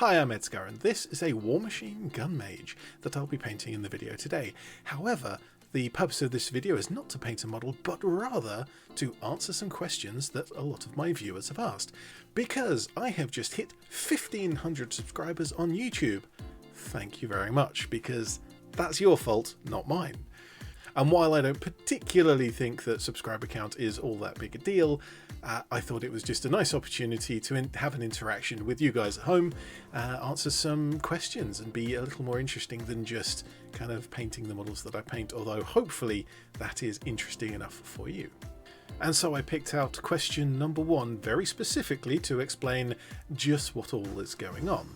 Hi, I'm ED-SKaR, and this is a War Machine gun mage that I'll be painting in the video today. However, the purpose of this video is not to paint a model, but rather to answer some questions that a lot of my viewers have asked. Because I have just hit 1,500 subscribers on YouTube. Thank you very much, because that's your fault, not mine. And while I don't particularly think that subscriber count is all that big a deal, I thought it was just a nice opportunity to have an interaction with you guys at home, answer some questions and be a little more interesting than just kind of painting the models that I paint, although hopefully that is interesting enough for you. And so I picked out question number 1 very specifically to explain just what all is going on.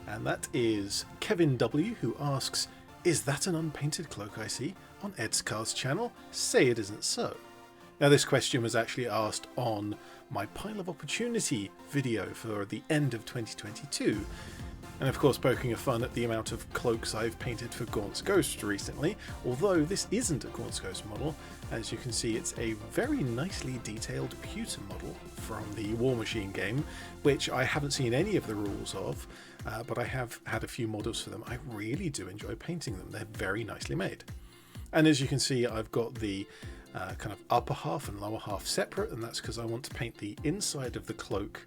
And that is Kevin W, who asks, "Is that an unpainted cloak I see on ED-SKaR's channel? Say it isn't so." Now this question was actually asked on my Pile of Opportunity video for the end of 2022. And of course, poking a fun at the amount of cloaks I've painted for Gaunt's Ghost recently, although this isn't a Gaunt's Ghost model. As you can see, it's a very nicely detailed pewter model from the War Machine game, which I haven't seen any of the rules of, but I have had a few models for them. I really do enjoy painting them. They're very nicely made. And as you can see, I've got the kind of upper half and lower half separate, and that's because I want to paint the inside of the cloak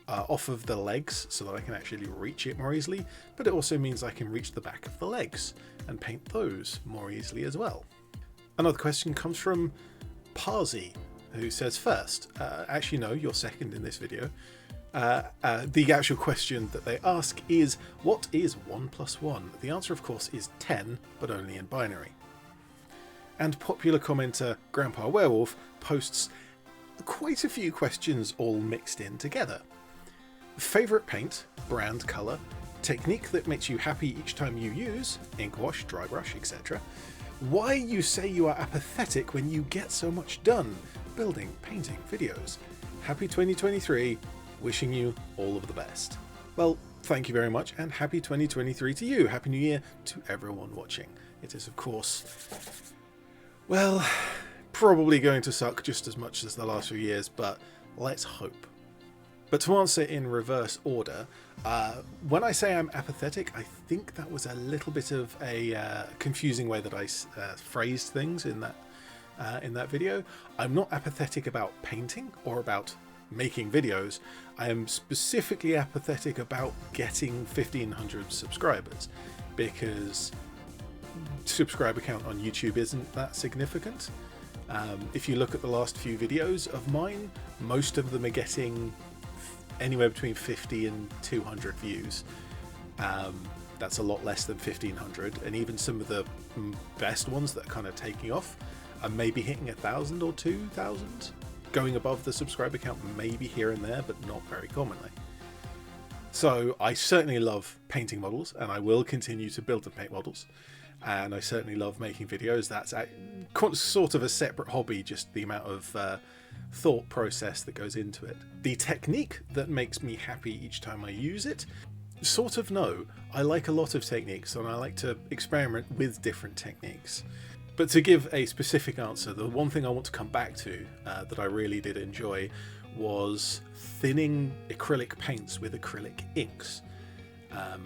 off of the legs so that I can actually reach it more easily, but it also means I can reach the back of the legs and paint those more easily as well. Another question comes from Parsi, who says, first, actually no, you're second in this video. The actual question that they ask is, what is 1 + 1? The answer, of course, is 10, but only in binary. And popular commenter Grandpa Werewolf posts quite a few questions all mixed in together. Favourite paint, brand, colour, technique that makes you happy each time you use, ink wash, dry brush, etc. Why you say you are apathetic when you get so much done, building, painting, videos. Happy 2023, wishing you all of the best. Well, thank you very much, and happy 2023 to you. Happy New Year to everyone watching. It is, of course, well, probably going to suck just as much as the last few years, but let's hope. But to answer in reverse order, when I say I'm apathetic, I think that was a little bit of a confusing way that I phrased things in that video. I'm not apathetic about painting or about making videos. I am specifically apathetic about getting 1,500 subscribers, because subscriber count on YouTube isn't that significant. If you look at the last few videos of mine, most of them are getting anywhere between 50 and 200 views. That's a lot less than 1,500, and even some of the best ones that are kind of taking off are maybe hitting 1,000 or 2,000, going above the subscriber count maybe here and there, but not very commonly. So I certainly love painting models, and I will continue to build and paint models. And I certainly love making videos. That's sort of a separate hobby, just the amount of thought process that goes into it. The technique that makes me happy each time I use it, sort of no. I like a lot of techniques, and I like to experiment with different techniques. But to give a specific answer, the one thing I want to come back to that I really did enjoy was thinning acrylic paints with acrylic inks.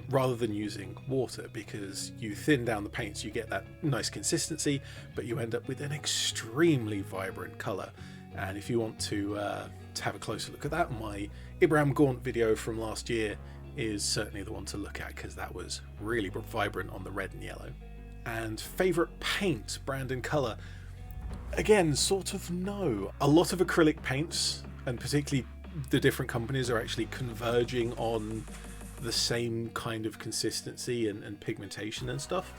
Rather than using water, because you thin down the paints, you get that nice consistency, but you end up with an extremely vibrant colour. And if you want to have a closer look at that, my Ibrahim Gaunt video from last year is certainly the one to look at, because that was really vibrant on the red and yellow. And favourite paint, brand and colour, again, sort of no. A lot of acrylic paints, and particularly the different companies, are actually converging on the same kind of consistency and pigmentation and stuff,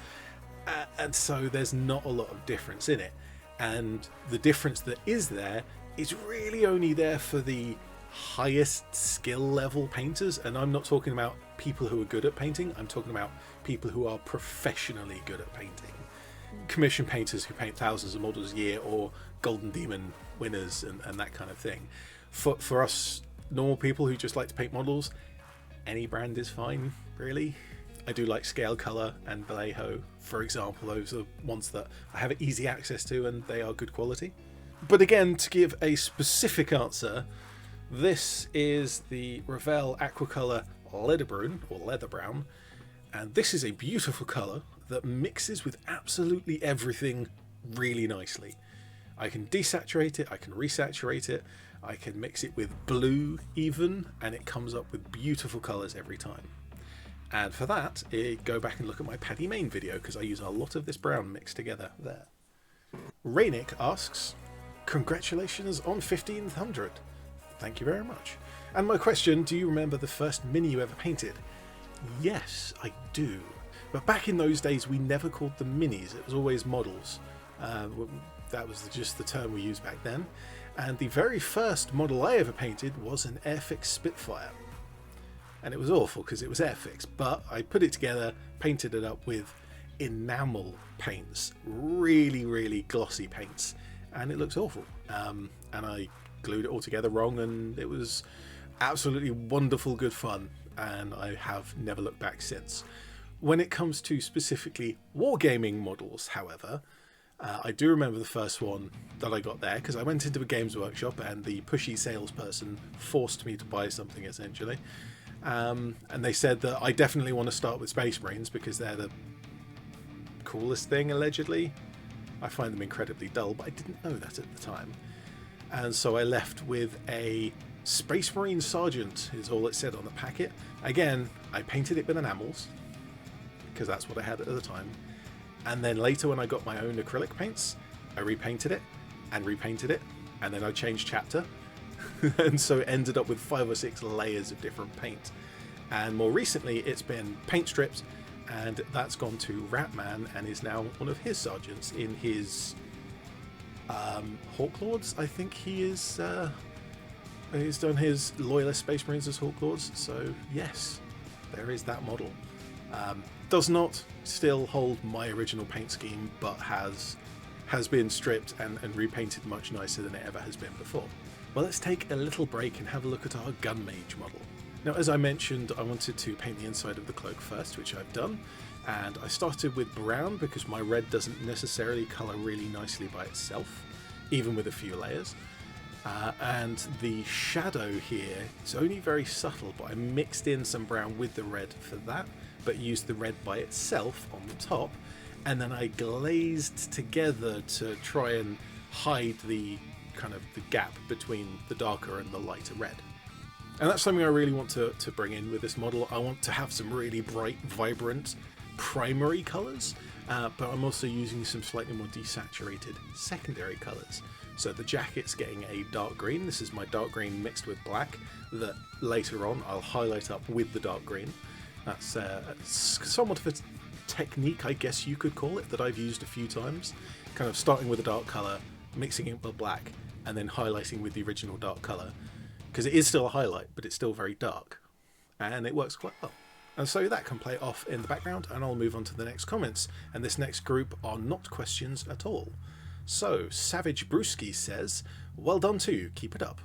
and so there's not a lot of difference in it, and the difference that is there is really only there for the highest skill level painters. And I'm not talking about people who are good at painting, I'm talking about people who are professionally good at painting, commission painters who paint thousands of models a year, or Golden Demon winners and that kind of thing. For us normal people who just like to paint models, any brand is fine, really. I do like Scale Colour and Vallejo, for example. Those are ones that I have easy access to, and they are good quality. But again, to give a specific answer, this is the Revell Aquacolor leather brown, and this is a beautiful colour that mixes with absolutely everything really nicely. I can desaturate it, I can resaturate it, I can mix it with blue even, and it comes up with beautiful colours every time. And for that, go back and look at my Paddy Main video, because I use a lot of this brown mixed together there. Rainick asks, congratulations on 1500. Thank you very much. And my question, do you remember the first mini you ever painted? Yes, I do. But back in those days, we never called them minis. It was always models. That was just the term we used back then. And the very first model I ever painted was an Airfix Spitfire. And it was awful because it was Airfix, but I put it together, painted it up with enamel paints, really, really glossy paints, and it looks awful. And I glued it all together wrong, and it was absolutely wonderful, good fun, and I have never looked back since. When it comes to specifically wargaming models, however, I do remember the first one that I got there, because I went into a Games Workshop and the pushy salesperson forced me to buy something, essentially. And they said that I definitely want to start with Space Marines because they're the coolest thing, allegedly. I find them incredibly dull, but I didn't know that at the time. And so I left with a Space Marine Sergeant, is all it said on the packet. Again, I painted it with enamels, because that's what I had at the time. And then later, when I got my own acrylic paints, I repainted it, and then I changed chapter. And so it ended up with 5 or 6 layers of different paint. And more recently, it's been paint strips, and that's gone to Ratman and is now one of his sergeants in his Hawk Lords. I think he is. He's done his Loyalist Space Marines as Hawk Lords. So yes, there is that model. Does not still hold my original paint scheme, but has been stripped and repainted much nicer than it ever has been before. Well, let's take a little break and have a look at our Gun Mage model. Now, as I mentioned, I wanted to paint the inside of the cloak first, which I've done, and I started with brown because my red doesn't necessarily colour really nicely by itself, even with a few layers. And the shadow here is only very subtle, but I mixed in some brown with the red for that, but used the red by itself on the top, and then I glazed together to try and hide the kind of the gap between the darker and the lighter red. And that's something I really want to bring in with this model. I want to have some really bright, vibrant primary colours, but I'm also using some slightly more desaturated secondary colours. So the jacket's getting a dark green. This is my dark green mixed with black that later on I'll highlight up with the dark green. That's somewhat of a technique, I guess you could call it, that I've used a few times. Kind of starting with a dark colour, mixing it with black, and then highlighting with the original dark colour. Because it is still a highlight, but it's still very dark. And it works quite well. And so that can play off in the background, and I'll move on to the next comments. And this next group are not questions at all. So, Savage Brewski says, well done to you, keep it up.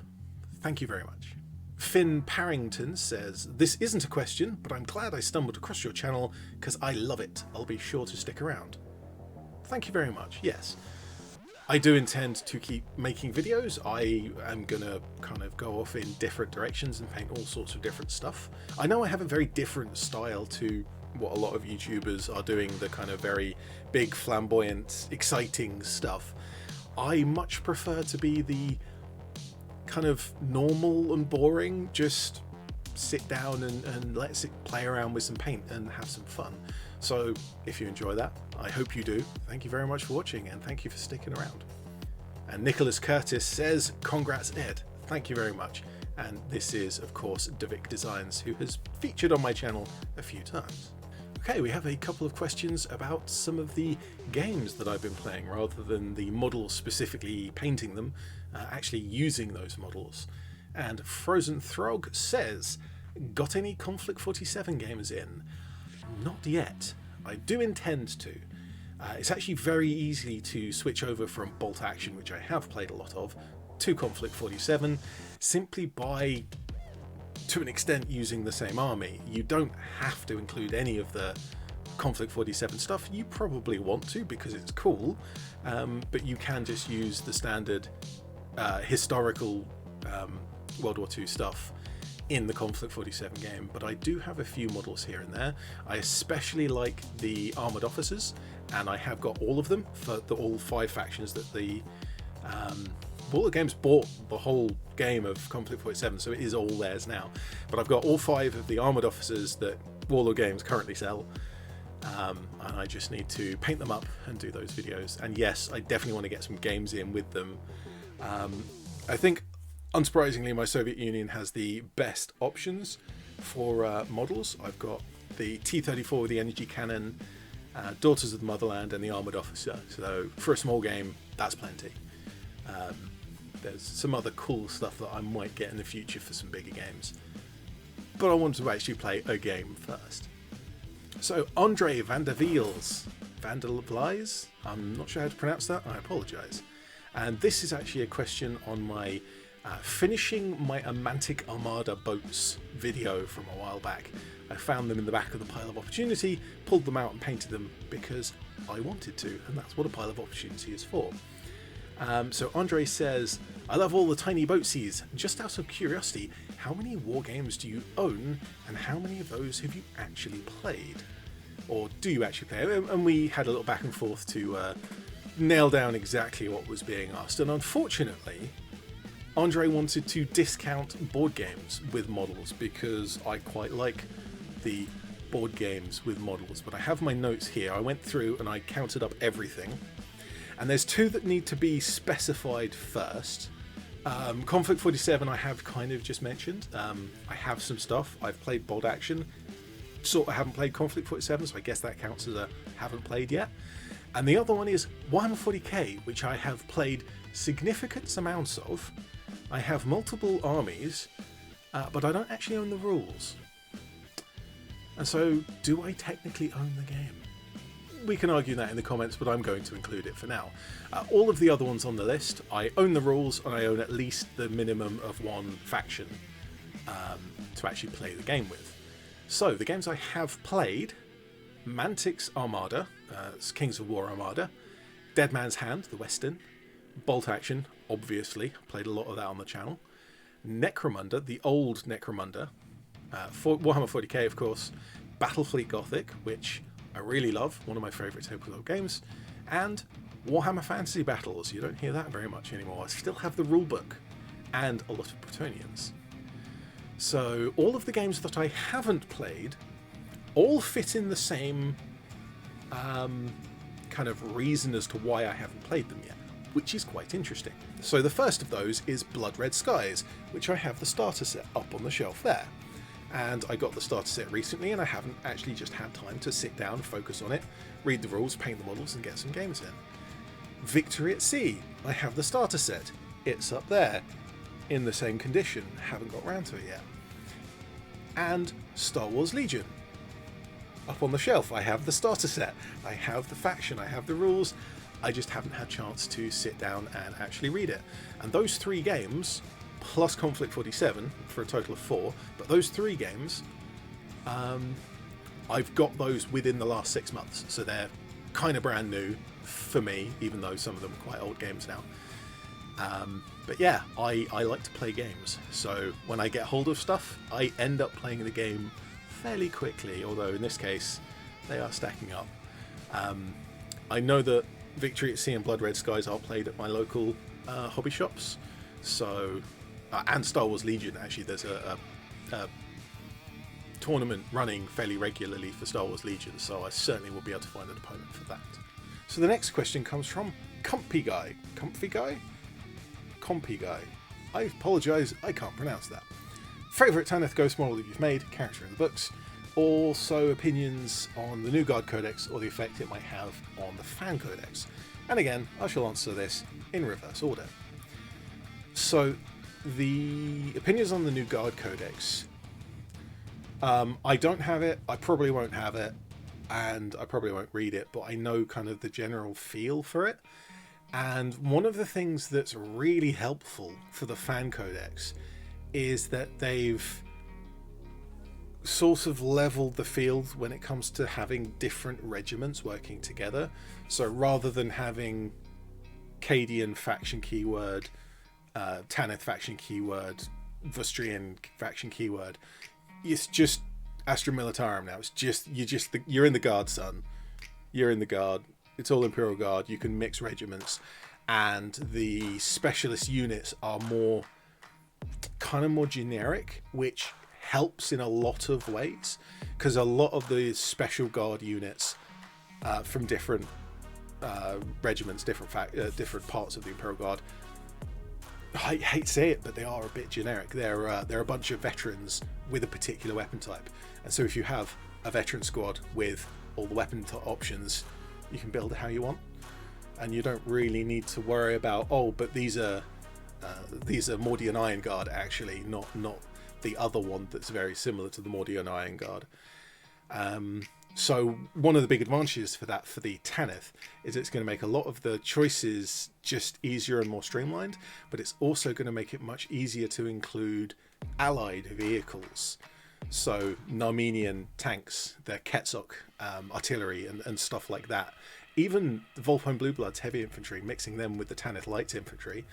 Thank you very much. Finn Parrington says, this isn't a question, but I'm glad I stumbled across your channel because I love it. I'll be sure to stick around. Thank you very much, yes. I do intend to keep making videos. I am gonna kind of go off in different directions and paint all sorts of different stuff. I know I have a very different style to what a lot of YouTubers are doing, the kind of very big, flamboyant, exciting stuff. I much prefer to be the kind of normal and boring, just sit down and let's play around with some paint and have some fun. So if you enjoy that, I hope you do. Thank you very much for watching, and thank you for sticking around. And Nicholas Curtis says, congrats Ed, thank you very much. And this is of course Devic Designs, who has featured on my channel a few times. Okay, we have a couple of questions about some of the games that I've been playing, rather than the models specifically painting them, actually using those models. And Frozen Throg says, got any Conflict 47 games in? Not yet. I do intend to. It's actually very easy to switch over from Bolt Action, which I have played a lot of, to Conflict 47, simply by, to an extent, using the same army. You don't have to include any of the Conflict 47 stuff. You probably want to because it's cool, but you can just use the standard historical World War II stuff in the Conflict 47 game, but I do have a few models here and there. I especially like the armored officers, and I have got all of them for all 5 factions that the Warlord Games bought the whole game of Conflict 47, so it is all theirs now. But I've got all 5 of the armored officers that Warlord Games currently sell, and I just need to paint them up and do those videos. And yes, I definitely want to get some games in with them. I think, unsurprisingly, my Soviet Union has the best options for models. I've got the T-34 with the energy cannon, Daughters of the Motherland, and the armored officer. So for a small game, that's plenty. There's some other cool stuff that I might get in the future for some bigger games, but I wanted to actually play a game first. So Andre van der Wiels, I'm not sure how to pronounce that, I apologise. And this is actually a question on my finishing my Amantic Armada boats video from a while back. I found them in the back of the pile of opportunity, pulled them out and painted them because I wanted to, and that's what a pile of opportunity is for. So Andre says, I love all the tiny boatsies. Just out of curiosity, how many war games do you own, and how many of those have you actually played? Or do you actually play? And we had a little back and forth to nail down exactly what was being asked. And unfortunately, Andre wanted to discount board games with models because I quite like the board games with models. But I have my notes here. I went through and I counted up everything. And there's 2 that need to be specified first. Conflict 47 I have kind of just mentioned. I have some stuff. I've played Bold Action. Sort of haven't played Conflict 47, so I guess that counts as a haven't played yet. And the other one is Warhammer 40k, which I have played significant amounts of. I have multiple armies, but I don't actually own the rules. And so, do I technically own the game? We can argue that in the comments, but I'm going to include it for now. All of the other ones on the list, I own the rules, and I own at least the minimum of 1 faction to actually play the game with. So, the games I have played: Mantic's Armada, it's Kings of War Armada, Dead Man's Hand, the Western, Bolt Action, obviously, played a lot of that on the channel, Necromunda, the old Necromunda, Warhammer 40k of course, Battlefleet Gothic, which I really love, one of my favourite tabletop games, and Warhammer Fantasy Battles. You don't hear that very much anymore. I still have the rulebook and a lot of Bretonnians. So all of the games that I haven't played all fit in the same kind of reason as to why I haven't played them yet, which is quite interesting. So the first of those is Blood Red Skies, which I have the starter set up on the shelf there. And I got the starter set recently, and I haven't actually just had time to sit down, focus on it, read the rules, paint the models, and get some games in. Victory at Sea, I have the starter set. It's up there, in the same condition, haven't got round to it yet. And Star Wars Legion, up on the shelf. I have the starter set, I have the faction, I have the rules, I just haven't had a chance to sit down and actually read it. And those 3 games, plus Conflict 47, for a total of 4, but those 3 games, I've got those within the last 6 months, so they're kind of brand new for me, even though some of them are quite old games now. But yeah, I like to play games, so when I get hold of stuff, I end up playing the game fairly quickly, although in this case, they are stacking up. I know that Victory at Sea and Blood Red Skies are played at my local hobby shops, so and Star Wars Legion, actually there's a tournament running fairly regularly for Star Wars Legion, so I certainly will be able to find an opponent for that. So the next question comes from Compy Guy. I apologise, I can't pronounce that. Favourite Tanith Ghost model that you've made, character in the books, also opinions on the New Guard Codex or the effect it might have on the Fan Codex. And again, I shall answer this in reverse order. So the opinions on the New Guard Codex, I don't have it, I probably won't have it, and I probably won't read it, but I know kind of the general feel for it. And one of the things that's really helpful for the Fan Codex is that they've sort of leveled the field when it comes to having different regiments working together. So rather than having Cadian faction keyword, Tanith faction keyword, Vustrian faction keyword. It's just Astra Militarum now. It's just you're in the Guard, son. You're in the Guard. It's all Imperial Guard. You can mix regiments, and the specialist units are more generic, which helps in a lot of ways, because a lot of the special guard units from different regiments, different parts of the Imperial Guard, I hate to say it, but they are a bit generic. They're a bunch of veterans with a particular weapon type, and so if you have a veteran squad with all the weapon options, you can build it how you want, and you don't really need to worry about, oh, but these are Mordian Iron Guard, actually, not the other one that's very similar to the Mordian Iron Guard. So one of the big advantages for the Tanith is it's going to make a lot of the choices just easier and more streamlined, but it's also going to make it much easier to include allied vehicles. So Narmenian tanks, their Quetzalcoatl artillery and stuff like that. Even the Volpone Blue Bloods heavy infantry, mixing them with the Tanith light infantry.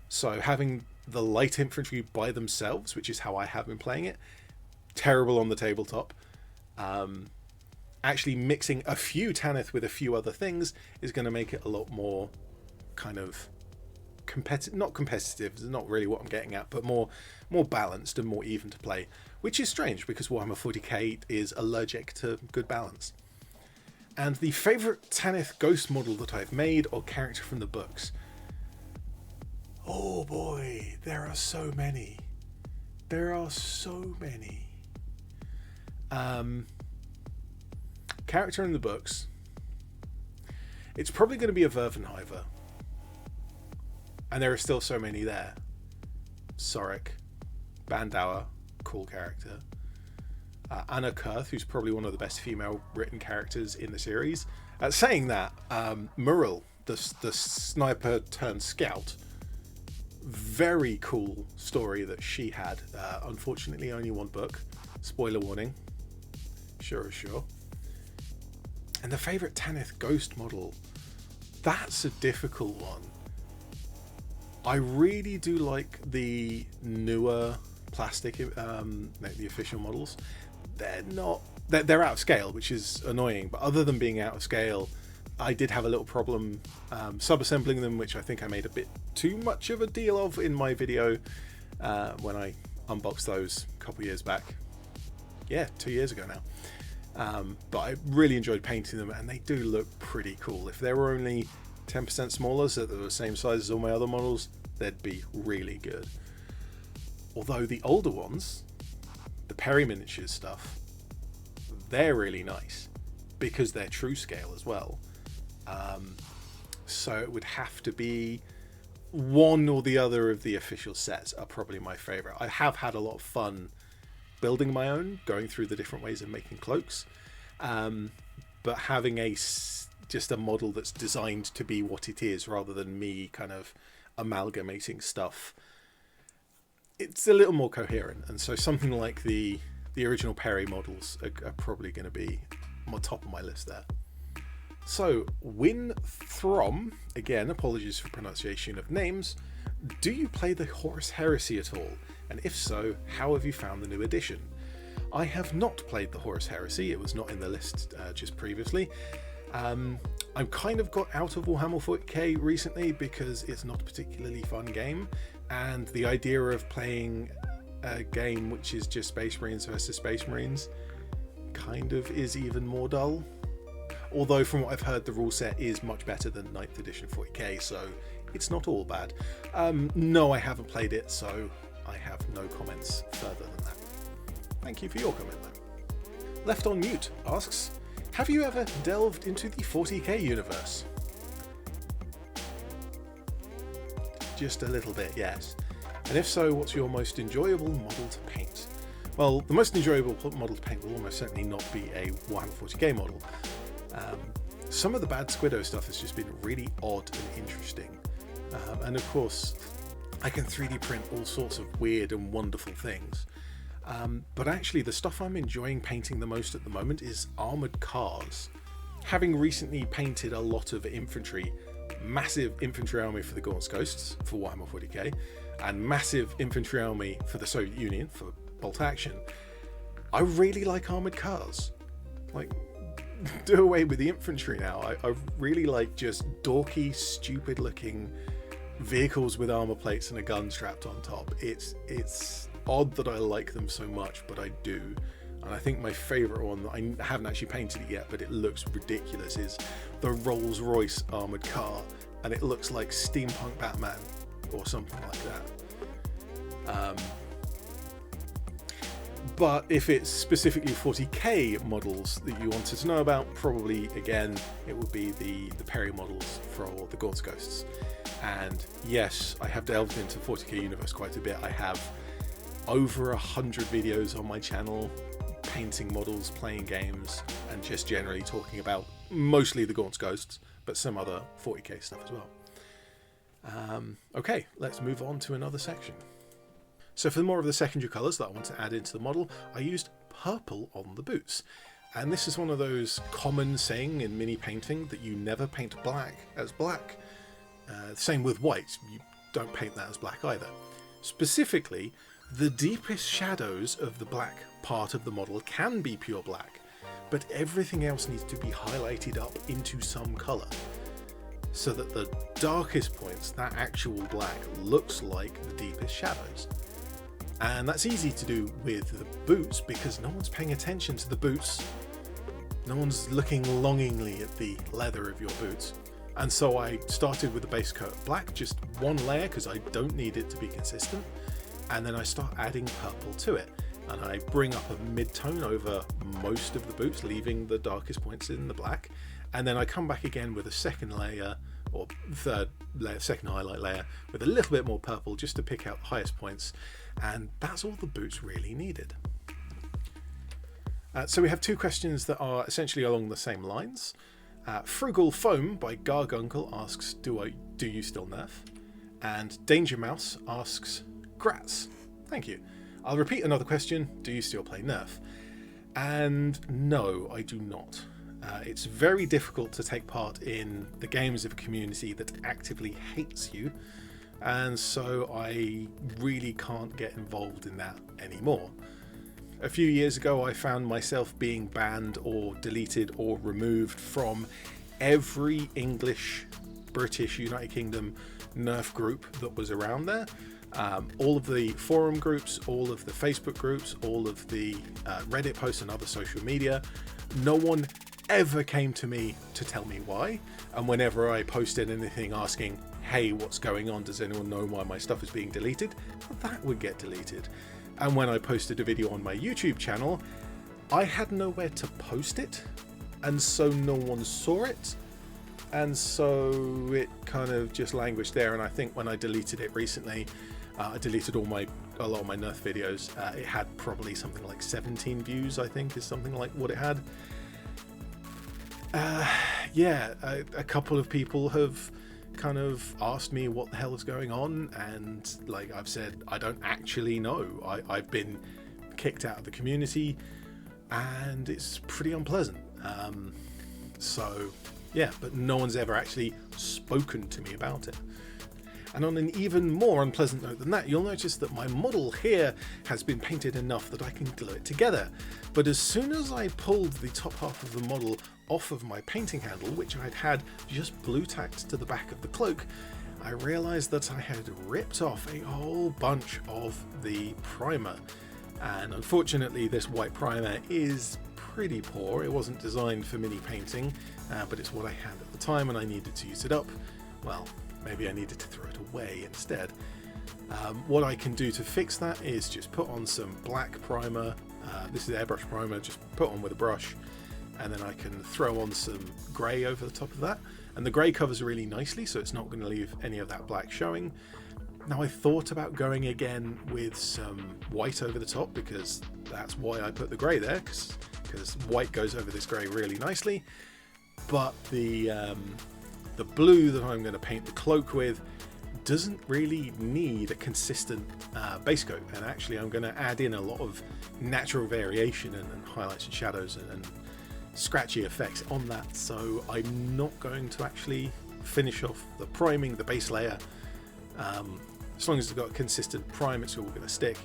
So having the light infantry by themselves, which is how I have been playing it, terrible on the tabletop. Actually mixing a few Tanith with a few other things is going to make it a lot more kind of not competitive, is not really what I'm getting at, but more balanced and more even to play, which is strange because Warhammer 40k is allergic to good balance. And the favourite Tanith ghost model that I've made, or character from the books, oh boy, there are so many. Character in the books, it's probably going to be a Vervenhiver, and there are still so many there. Sorek, Bandauer, cool character. Anna Kurth, who's probably one of the best female written characters in the series. Saying that, Muriel, the sniper turned scout, very cool story that she had. Unfortunately, only one book. Spoiler warning. Sure. And the favourite Tanith ghost model, that's a difficult one. I really do like the newer plastic, the official models. They're out of scale, which is annoying, but other than being out of scale, I did have a little problem sub-assembling them, which I think I made a bit too much of a deal of in my video when I unboxed those a couple years back. Yeah, 2 years ago now. But I really enjoyed painting them, and they do look pretty cool. If they were only 10% smaller, so they're the same size as all my other models, they'd be really good. Although the older ones, the Perry miniatures stuff, they're really nice because they're true scale as well. So it would have to be one or the other of the official sets are probably my favorite. I have had a lot of fun building my own, going through the different ways of making cloaks, but having just a model that's designed to be what it is rather than me kind of amalgamating stuff, it's a little more coherent. And so something like the original Perry models are probably going to be on top of my list there. So Win Throm, again, apologies for pronunciation of names, do you play the Horus Heresy at all? And if so, how have you found the new edition? I have not played the Horus Heresy, it was not in the list just previously. I've kind of got out of Warhammer 40k recently because it's not a particularly fun game, and the idea of playing a game which is just Space Marines versus Space Marines kind of is even more dull. Although from what I've heard, the rule set is much better than 9th edition 40k, so it's not all bad. No, I haven't played it, so I have no comments further than that. Thank you for your comment though. Left on Mute asks, have you ever delved into the 40k universe? Just a little bit, yes. And if so, what's your most enjoyable model to paint? Well, the most enjoyable model to paint will almost certainly not be a Warhammer 40k model. Some of the Bad Squiddo stuff has just been really odd and interesting. And of course, I can 3D print all sorts of weird and wonderful things. But actually, the stuff I'm enjoying painting the most at the moment is armoured cars. Having recently painted a lot of infantry, massive infantry army for the Gaunt's Ghosts for Warhammer 40k, and massive infantry army for the Soviet Union for bolt action, I really like armored cars. Like, do away with the infantry now. I really like just dorky, stupid looking vehicles with armor plates and a gun strapped on top. It's odd that I like them so much, but I do. And I think my favorite one that I haven't actually painted it yet, but it looks ridiculous, is the Rolls-Royce armored car, and it looks like steampunk Batman or something like that. But if it's specifically 40k models that you wanted to know about, probably again it would be the Perry models for the Gaunt's Ghosts. And yes, I have delved into 40k universe quite a bit. I have over 100 videos on my channel painting models, playing games, and just generally talking about mostly the Gaunt's Ghosts, but some other 40k stuff as well. Okay, let's move on to another section. So for more of the secondary colours that I want to add into the model, I used purple on the boots. And this is one of those common saying in mini painting that you never paint black as black. Same with white, you don't paint that as black either. Specifically, the deepest shadows of the black part of the model can be pure black, but everything else needs to be highlighted up into some colour, so that the darkest points, that actual black, looks like the deepest shadows. And that's easy to do with the boots because no one's paying attention to the boots. No one's looking longingly at the leather of your boots. And so I started with the base coat of black, just one layer because I don't need it to be consistent. And then I start adding purple to it. And I bring up a mid-tone over most of the boots, leaving the darkest points in the black. And then I come back again with a second layer, or third layer, second highlight layer, with a little bit more purple just to pick out the highest points. And that's all the boots really needed. So we have two questions that are essentially along the same lines. Frugal Foam by Gargunkel asks, do you still nerf? And Danger Mouse asks, Grats. Thank you. I'll repeat another question. Do you still play Nerf? And no, I do not. It's very difficult to take part in the games of a community that actively hates you. And so I really can't get involved in that anymore. A few years ago, I found myself being banned or deleted or removed from every English, British, United Kingdom Nerf group that was around there. All of the forum groups, all of the Facebook groups, all of the Reddit posts and other social media. No one ever came to me to tell me why. And whenever I posted anything asking, hey, what's going on? Does anyone know why my stuff is being deleted? That would get deleted. And when I posted a video on my YouTube channel, I had nowhere to post it. And so no one saw it. And so it kind of just languished there. And I think when I deleted it recently, I deleted a lot of my Nerf videos. It had probably something like 17 views, I think, is something like what it had. A couple of people have kind of asked me what the hell is going on, and like I've said, I don't actually know. I've been kicked out of the community, and it's pretty unpleasant. So yeah, but no one's ever actually spoken to me about it. And on an even more unpleasant note than that, you'll notice that my model here has been painted enough that I can glue it together. But as soon as I pulled the top half of the model off of my painting handle, which I'd had just blue tacked to the back of the cloak, I realized that I had ripped off a whole bunch of the primer. And unfortunately, this white primer is pretty poor. It wasn't designed for mini painting, but it's what I had at the time and I needed to use it up. Well, maybe I needed to throw it away instead. What I can do to fix that is just put on some black primer. This is airbrush primer, just put on with a brush, and then I can throw on some grey over the top of that. And the grey covers really nicely, so it's not going to leave any of that black showing. Now I thought about going again with some white over the top, because that's why I put the grey there, because white goes over this grey really nicely. But the blue that I'm going to paint the cloak with doesn't really need a consistent base coat, and actually I'm going to add in a lot of natural variation and highlights and shadows and scratchy effects on that. So I'm not going to actually finish off the priming, the base layer, As long as it's got a consistent prime, it's all going to stick,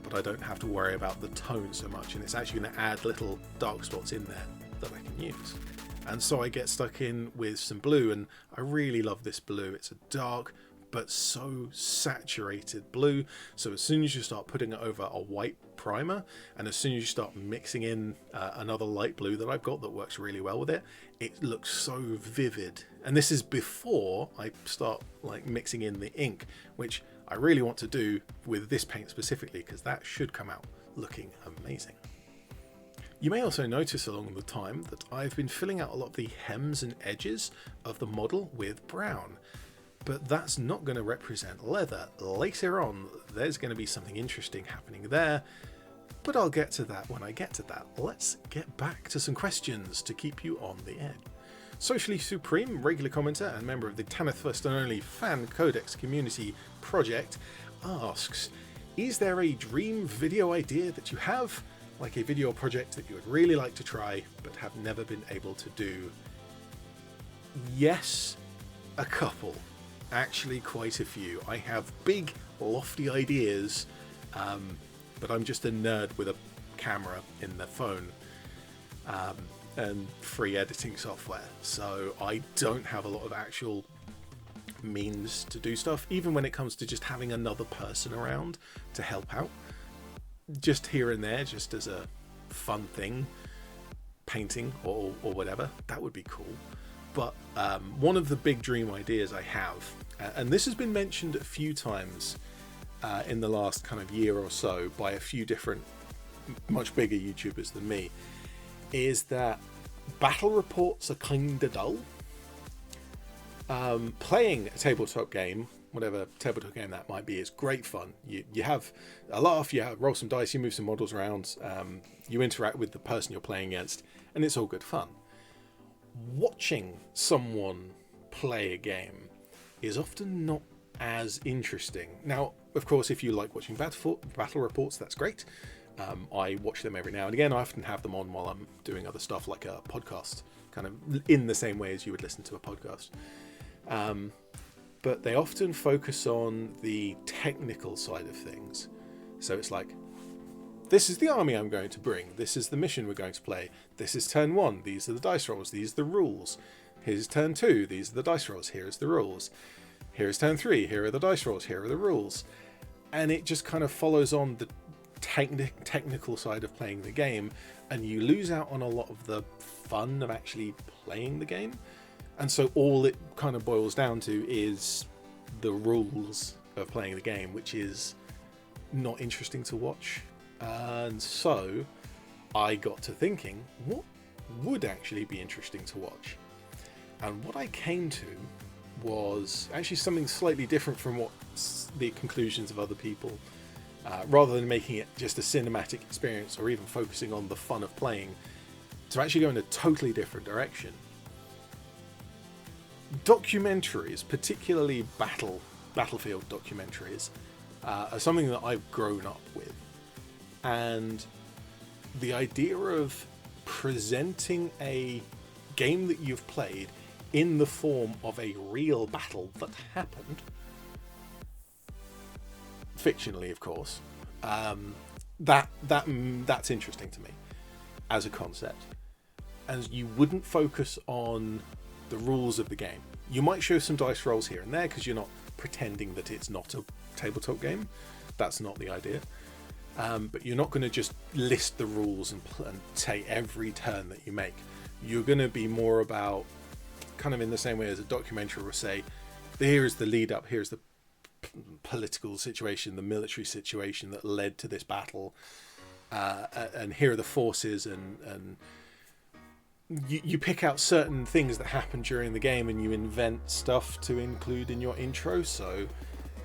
but I don't have to worry about the tone so much, and it's actually going to add little dark spots in there that I can use. And so I get stuck in with some blue, and I really love this blue. It's a dark but so saturated blue, so as soon as you start putting it over a white primer, and as soon as you start mixing in another light blue that I've got that works really well with it, it looks so vivid. And this is before I start like mixing in the ink, which I really want to do with this paint specifically, because that should come out looking amazing. You may also notice along the time that I've been filling out a lot of the hems and edges of the model with brown. But that's not going to represent leather. Later on, there's going to be something interesting happening there, but I'll get to that when I get to that. Let's get back to some questions to keep you on the edge. Socially Supreme, regular commenter and member of the Tanith First and Only Fan Codex Community Project, asks, is there a dream video idea that you have, like a video project that you would really like to try but have never been able to do? Yes, a couple. Actually, quite a few. I have big, lofty ideas, but I'm just a nerd with a camera in the phone and free editing software, so I don't have a lot of actual means to do stuff, even when it comes to just having another person around to help out, just here and there, just as a fun thing, painting or whatever. That would be cool. But one of the big dream ideas I have, and this has been mentioned a few times in the last kind of year or so by a few different much bigger YouTubers than me, is that battle reports are kinda dull. Playing a tabletop game, whatever tabletop game that might be, is great fun. You have a laugh, you roll some dice, you move some models around, you interact with the person you're playing against, and it's all good fun. Watching someone play a game is often not as interesting. Now, of course, if you like watching battle reports, that's great. I watch them every now and again. I often have them on while I'm doing other stuff, like a podcast, kind of in the same way as you would listen to a podcast. But they often focus on the technical side of things. So it's like, this is the army I'm going to bring. This is the mission we're going to play. This is turn 1. These are the dice rolls. These are the rules. Here's turn 2. These are the dice rolls. Here's the rules. Here's turn 3. Here are the dice rolls. Here are the rules. And it just kind of follows on the technical side of playing the game, and you lose out on a lot of the fun of actually playing the game. And so all it kind of boils down to is the rules of playing the game, which is not interesting to watch. And so I got to thinking, what would actually be interesting to watch? And what I came to was actually something slightly different from what the conclusions of other people, rather than making it just a cinematic experience or even focusing on the fun of playing, to actually go in a totally different direction. Documentaries, particularly battlefield documentaries, are something that I've grown up with. And the idea of presenting a game that you've played in the form of a real battle that happened, fictionally of course, that's interesting to me as a concept. And you wouldn't focus on the rules of the game. You might show some dice rolls here and there because you're not pretending that it's not a tabletop game. That's not the idea. But you're not going to just list the rules and say every turn that you make. You're going to be more about, kind of in the same way as a documentary will say, here is the lead up, here's the political situation, the military situation that led to this battle, and here are the forces, and you pick out certain things that happen during the game and you invent stuff to include in your intro. So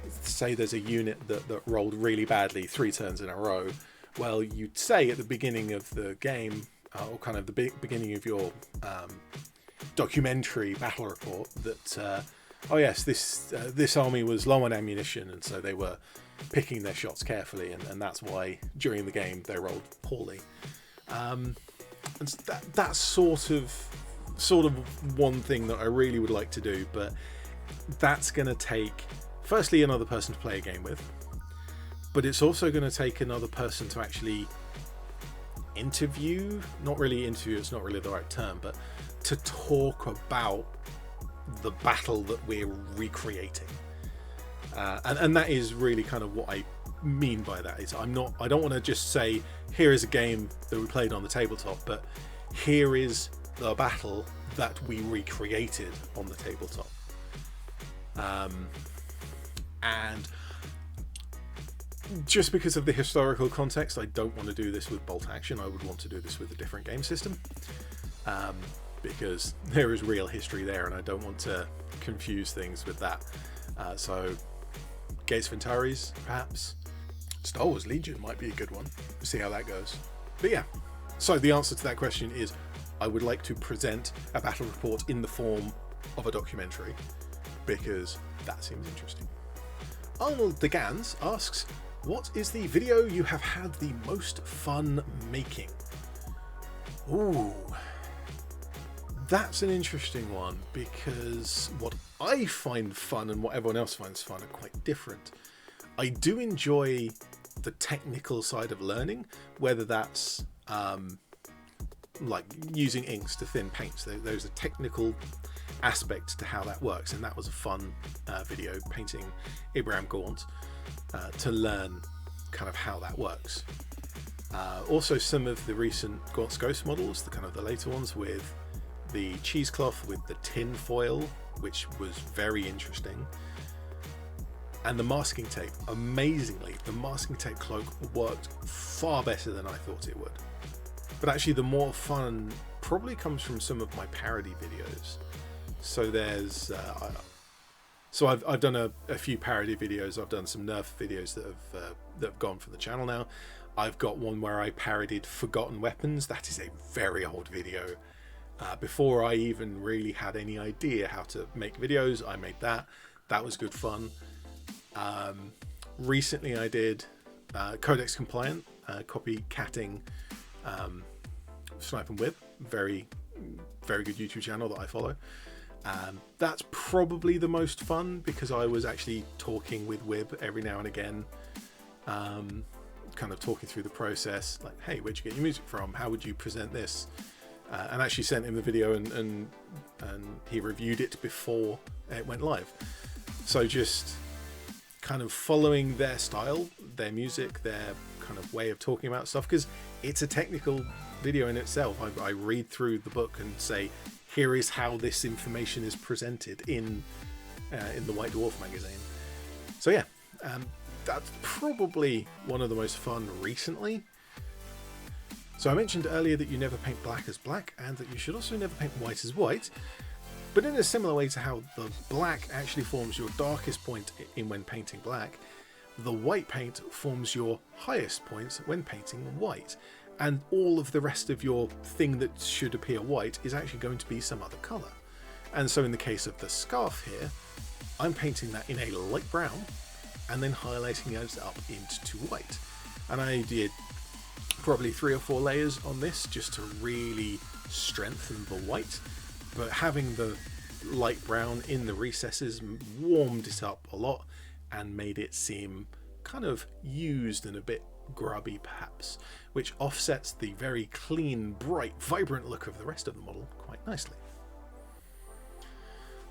say there's a unit that rolled really badly 3 turns in a row. Well, you'd say at the beginning of the game, or kind of the beginning of your documentary battle report, that oh yes, this army was low on ammunition, and so they were picking their shots carefully, and that's why during the game they rolled poorly. And that's sort of one thing that I really would like to do, but that's going to take firstly another person to play a game with, but it's also going to take another person to actually interview, not really interview, it's not really the right term, but to talk about the battle that we're recreating. And that is really kind of what I mean by that. Is I don't want to just say, here is a game that we played on the tabletop, but here is the battle that we recreated on the tabletop. And just because of the historical context, I don't want to do this with bolt action. I would want to do this with a different game system, because there is real history there, and I don't want to confuse things with that. So Gates of Antares, perhaps. Star Wars Legion might be a good one. We'll see how that goes. But yeah, so the answer to that question is I would like to present a battle report in the form of a documentary, because that seems interesting. Arnold de Gans asks, what is the video you have had the most fun making? Ooh, that's an interesting one, because what I find fun and what everyone else finds fun are quite different. I do enjoy the technical side of learning, whether that's like using inks to thin paints. There's a technical aspect to how that works, and that was a fun video painting Abraham Gaunt to learn kind of how that works. Also some of the recent Gaunt's Ghost models, the later ones with the cheesecloth with the tin foil, which was very interesting. And the masking tape, amazingly, the masking tape cloak worked far better than I thought it would. But actually the more fun probably comes from some of my parody videos. So there's I've done a few parody videos. I've done some Nerf videos that have gone for the channel now. I've got one where I parodied Forgotten Weapons. That is a very old video. Before I even really had any idea how to make videos, I made that. That was good fun. Recently I did Codex Compliant, copycatting Snipe and Whip. Very, very good YouTube channel that I follow. That's probably the most fun, because I was actually talking with Wib every now and again, kind of talking through the process, like, hey, where'd you get your music from? How would you present this? And actually sent him the video, and he reviewed it before it went live. So just kind of following their style, their music, their kind of way of talking about stuff, because it's a technical video in itself. I read through the book and say, here is how this information is presented in the White Dwarf magazine. So yeah, that's probably one of the most fun recently. So I mentioned earlier that you never paint black as black, and that you should also never paint white as white. But in a similar way to how the black actually forms your darkest point when painting black, the white paint forms your highest points when painting white. And all of the rest of your thing that should appear white is actually going to be some other colour. And so in the case of the scarf here, I'm painting that in a light brown and then highlighting it up into white. And I did probably 3 or 4 layers on this just to really strengthen the white. But having the light brown in the recesses warmed it up a lot and made it seem kind of used and a bit grubby perhaps, which offsets the very clean, bright, vibrant look of the rest of the model quite nicely.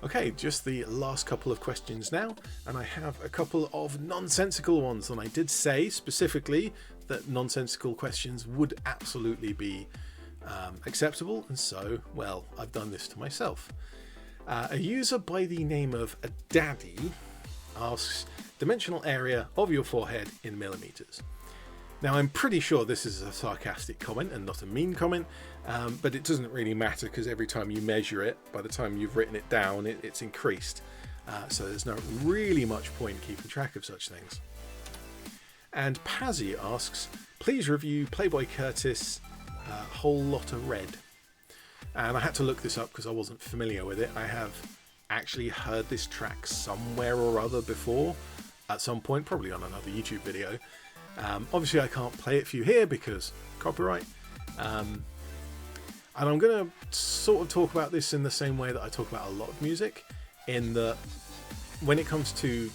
Okay, just the last couple of questions now, and I have a couple of nonsensical ones, and I did say specifically that nonsensical questions would absolutely be acceptable, and so, well, I've done this to myself. A user by the name of a Daddy asks, dimensional area of your forehead in millimeters. Now, I'm pretty sure this is a sarcastic comment and not a mean comment, but it doesn't really matter because every time you measure it, by the time you've written it down, it's increased. So there's not really much point keeping track of such things. And Pazzy asks, please review Playboy Curtis Whole Lotta Red. And I had to look this up because I wasn't familiar with it. I have actually heard this track somewhere or other before, at some point, probably on another YouTube video. Obviously I can't play it for you here because copyright. And I'm going to sort of talk about this in the same way that I talk about a lot of music, in that when it comes to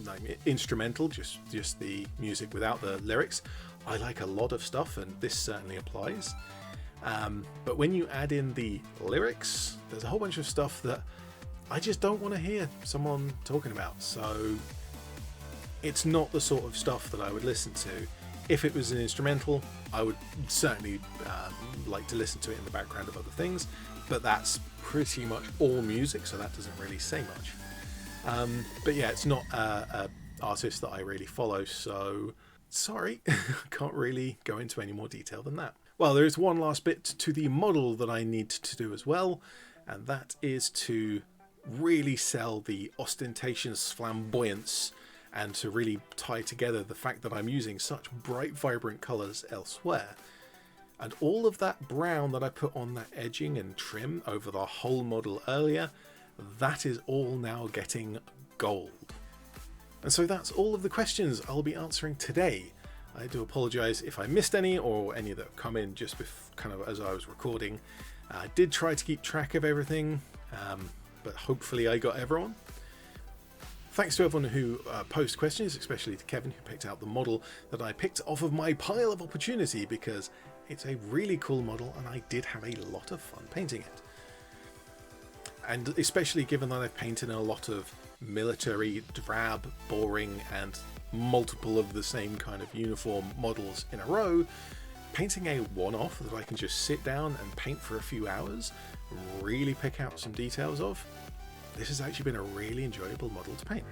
like instrumental, just the music without the lyrics, I like a lot of stuff, and this certainly applies. But when you add in the lyrics, there's a whole bunch of stuff that I just don't want to hear someone talking about. So it's not the sort of stuff that I would listen to. If it was an instrumental, I would certainly like to listen to it in the background of other things, but that's pretty much all music, so that doesn't really say much. But yeah, it's not an artist that I really follow, so sorry, I can't really go into any more detail than that. Well, there is one last bit to the model that I need to do as well, and that is to really sell the ostentatious flamboyance and to really tie together the fact that I'm using such bright, vibrant colours elsewhere. And all of that brown that I put on that edging and trim over the whole model earlier, that is all now getting gold. And so that's all of the questions I'll be answering today. I do apologise if I missed any, or any that have come in just kind of as I was recording. I did try to keep track of everything, but hopefully I got everyone. Thanks to everyone who posed questions, especially to Kevin, who picked out the model that I picked off of my pile of opportunity, because it's a really cool model and I did have a lot of fun painting it. And especially given that I've painted a lot of military, drab, boring and multiple of the same kind of uniform models in a row, painting a one-off that I can just sit down and paint for a few hours, really pick out some details of, this has actually been a really enjoyable model to paint.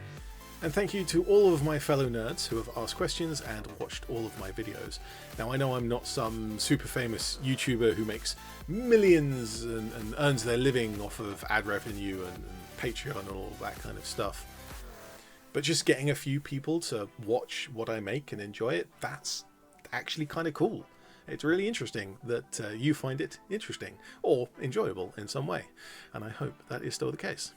And thank you to all of my fellow nerds who have asked questions and watched all of my videos. Now, I know I'm not some super famous YouTuber who makes millions and earns their living off of ad revenue and Patreon and all that kind of stuff, but just getting a few people to watch what I make and enjoy it, that's actually kind of cool. It's really interesting that you find it interesting or enjoyable in some way, and I hope that is still the case.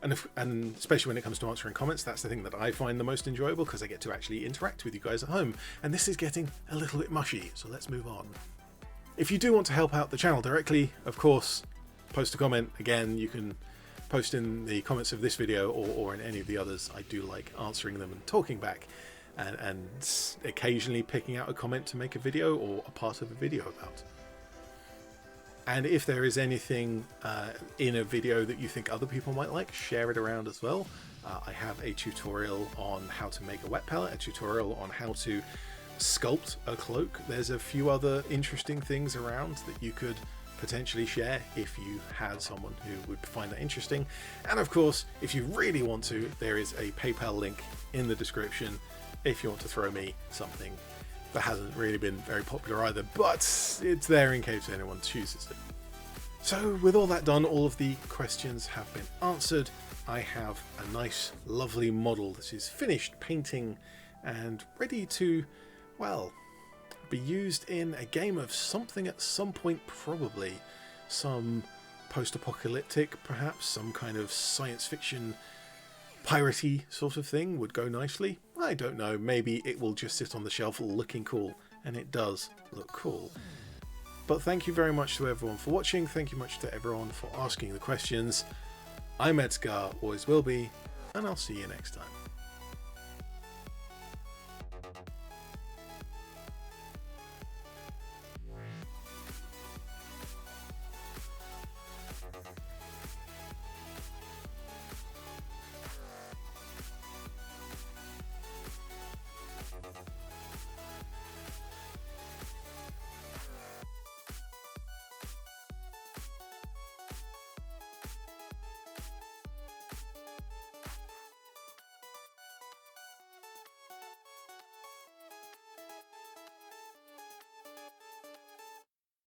And especially when it comes to answering comments, that's the thing that I find the most enjoyable, because I get to actually interact with you guys at home. And this is getting a little bit mushy, so let's move on. If you do want to help out the channel directly, of course, post a comment. Again, you can post in the comments of this video or in any of the others. I do like answering them and talking back, and occasionally picking out a comment to make a video or a part of a video about. And if there is anything in a video that you think other people might like, share it around as well. I have a tutorial on how to make a wet palette, a tutorial on how to sculpt a cloak. There's a few other interesting things around that you could potentially share if you had someone who would find that interesting. And of course, if you really want to, there is a PayPal link in the description if you want to throw me something. That hasn't really been very popular either, but it's there in case anyone chooses it. So with all that done, all of the questions have been answered. I have a nice, lovely model that is finished painting and ready to, well, be used in a game of something at some point, probably. Some post-apocalyptic, perhaps, some kind of science fiction piratey sort of thing would go nicely. I don't know, maybe it will just sit on the shelf looking cool, and it does look cool. But thank you very much to everyone for watching, thank you much to everyone for asking the questions. I'm ED-SKaR, always will be, and I'll see you next time.